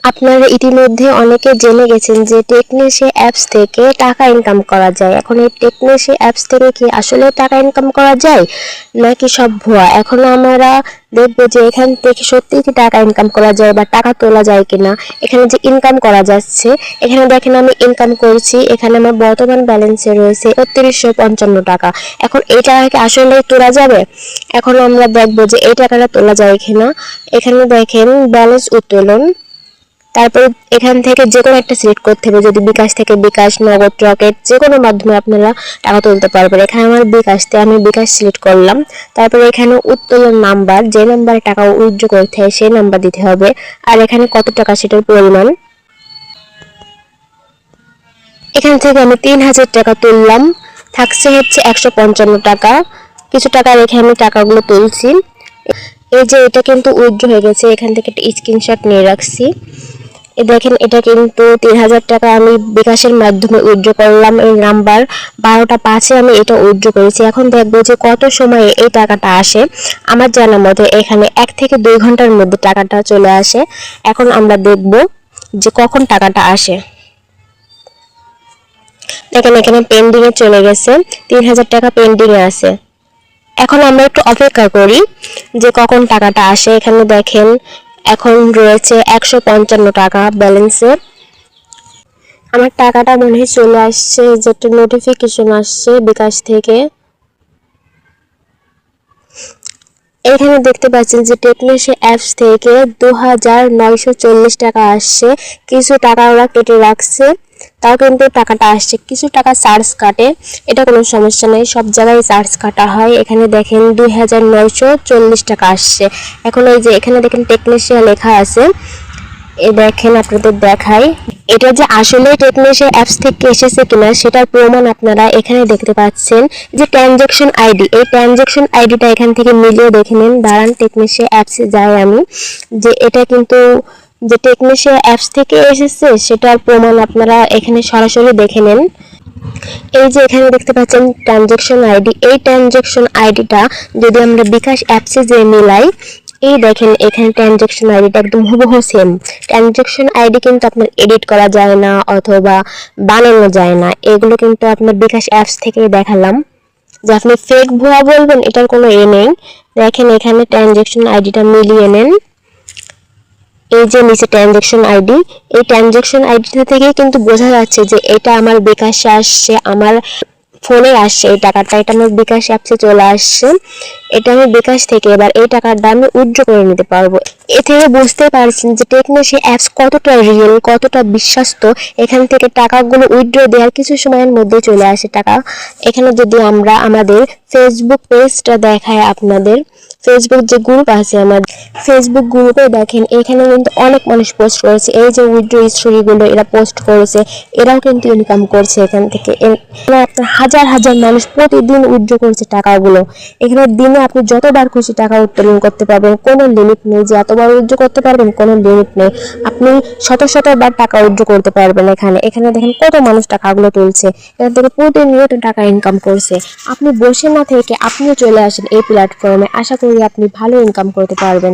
আপনারা ইতিমধ্যে অনেকে জেনে গেছেন যে টেকনেশে অ্যাপস থেকে টাকা ইনকাম করা যায়। এখন এই টেকনেশে অ্যাপস থেকে কি আসলে টাকা ইনকাম করা যায় নাকি সব ভুয়া? এখন আমরা দেখবো যে এখান থেকে সত্যিই কি টাকা ইনকাম করা যায় বা টাকা তোলা যায় কিনা। এখানে যে ইনকাম করা যাচ্ছে, এখানে দেখেন আমি ইনকাম করছি, এখানে আমার বর্তমান ব্যালেন্সে রয়েছে ৩৬৫৫ টাকা। এখন এই টাকা কি আসলে তোলা যাবে? এখন আমরা দেখবো যে এই টাকাটা তোলা যায় কিনা। এখানে দেখেন ব্যালেন্স উত্তোলন, তারপর এখান থেকে যে কোনো একটা সিলেক্ট করতে হবে। যদি বিকাশ থেকে বিকাশ, নগদ, রকেট যে কোনো মাধ্যমে আপনারা টাকা তুলতে পারবেন। এখানে আমার বিকাশতে আমি বিকাশ সিলেক্ট করলাম। তারপরে এখানে উত্তোলন নাম্বার, যে নাম্বারে টাকা উইথড্র করতে হয় সেই নাম্বার দিতে হবে, আর এখানে কত টাকা সেটার পরিমাণ। এখান থেকে আমি ৩০০০ টাকা তুললাম, থাকছে হচ্ছে ১৫৫ টাকা। কিছু টাকা রেখে আমি টাকাগুলো তুলছি। এই যে এটা কিন্তু উইথড্র হয়ে গেছে, এখান থেকে একটা স্ক্রিনশট নিয়ে রাখছি। দেখেন এটা কিন্তু ৩০০০ টাকা আমি বিকাশের মাধ্যমে উইথড্র করলাম। এই নাম্বার ১২টা ৫-এ আমি এটা উইথড্র করেছি। এখন দেখবো যে কত সময়ে এই টাকাটা আসে। আমার জানা মতে এখানে ১ থেকে ২ ঘন্টার মধ্যে টাকাটা চলে আসে। এখন আমরা দেখব যে কখন টাকাটা আসে। দেখেন এখানে পেন্ডিংয়ে চলে গেছে, ৩০০০ টাকা পেন্ডিংয়ে আছে। এখন আমরা একটু অপেক্ষা করি যে কখন টাকাটা আসে। এখানে দেখেন এখন রয়েছে ১৫৫ টাকা ব্যালেন্সে। আমার টাকাটা মনে হয় চলে আসছে, যেটা নোটিফিকেশন আসছে বিকাশ থেকে। এখানে দেখতে পাচ্ছেন যে টেকনেশে অ্যাপস থেকে ২৯৪০ টাকা আসছে। কিছু টাকা ওরা কেটে রাখছে, তাও কিন্তু টাকাটা আসছে। কিছু টাকা চার্জ কাটে, এটা কোনো সমস্যা নেই, সব জায়গায় চার্জ কাটা হয়। এখানে দেখেন ২৯৪০ টাকা আসছে। এখন এই যে এখানে দেখেন টেকনেশিয়া লেখা আছে, এই দেখেন আপনাদের দেখাই। এটা যে আসলে টেকনেশিয়া অ্যাপস থেকে এসেছে কিনা সেটার প্রমাণ আপনারা এখানে দেখতে পাচ্ছেন যে ট্রানজ্যাকশন আইডি। এই ট্রানজ্যাকশন আইডিটা এখান থেকে মিলিয়ে দেখে নিন। দাঁড়ান টেকনেশিয়া অ্যাপসে যাই আমি, যে এটা কিন্তু যে টেকনেশিয়া অ্যাপস থেকে এসেছে সেটার প্রমাণ আপনারা এখানে সরাসরি দেখে নেন। এই যে এখানে দেখতে পাচ্ছেন ট্রানজ্যাকশন আইডি, এই ট্রানজ্যাকশন আইডিটা যদি আমরা বিকাশ অ্যাপসে যে মিলাই, এই দেখেন এখানে ট্রানজ্যাকশন আইডিটা একদম হুবহু সেম। ট্রানজ্যাকশন আইডি কিন্তু আপনার এডিট করা যায় না অথবা বানানো যায় না, এগুলো কিন্তু আপনার বিকাশ অ্যাপস থেকে দেখালাম। যে আপনি ফেক ভুয়া বলবেন এটার কোনো নেই। দেখেন এখানে ট্রানজ্যাকশন আইডিটা মিলিয়ে নেন। এই যে নিচে ট্রানজ্যাকশন আইডি, এই ট্রানজ্যাকশন আইডিটা থেকে কিন্তু বোঝা যাচ্ছে যে এটা আমার বিকাশে আসছে, আমার ফোনে আসছে এই টাকাটা, এটা আমার বিকাশ অ্যাপসে চলে আসছে। এটা আমি বিকাশ থেকে এবার এই টাকাটা আমি উইথড্র করে নিতে পারবো। এ থেকে বুঝতে পারছেন যে টেকনেশি অ্যাপস কতটা রিয়েল, কতটা বিশ্বাস্ত। এখান থেকে টাকাগুলো উইথড্র দেওয়ার কিছু সময়ের মধ্যে চলে আসে টাকা। এখানে যদি আমরা আমাদের ফেসবুক পেজটা দেখায় আপনাদের, ফেসবুক যে গ্রুপ আছে আমার, ফেসবুক গ্রুপে দেখেন এখানে কিন্তু অনেক মানুষ পোস্ট করেছে। এই যে উইথড্র স্টোরিগুলো এরা পোস্ট করেছে, এরাও কিন্তু ইনকাম করছে এখান থেকে। আপনার হাজার হাজার মানুষ প্রতিদিন উইথড্র করছে টাকাগুলো। এখানে দিনে আপনি যতবার খুশি টাকা উত্তোলন করতে পারবেন, কোনো লিমিট নেই যে এতবার উইথড্র করতে পারবেন, কোনো লিমিট নেই। আপনি শত শতবার টাকা উইথড্র করতে পারবেন। এখানে দেখেন কত মানুষ টাকাগুলো তুলছে, এখান থেকে প্রতিনিয়ত টাকা ইনকাম করছে। আপনি বসে না থেকে আপনিও চলে আসেন এই প্ল্যাটফর্মে, আশা করি আপনি ভালো ইনকাম করতে পারবেন।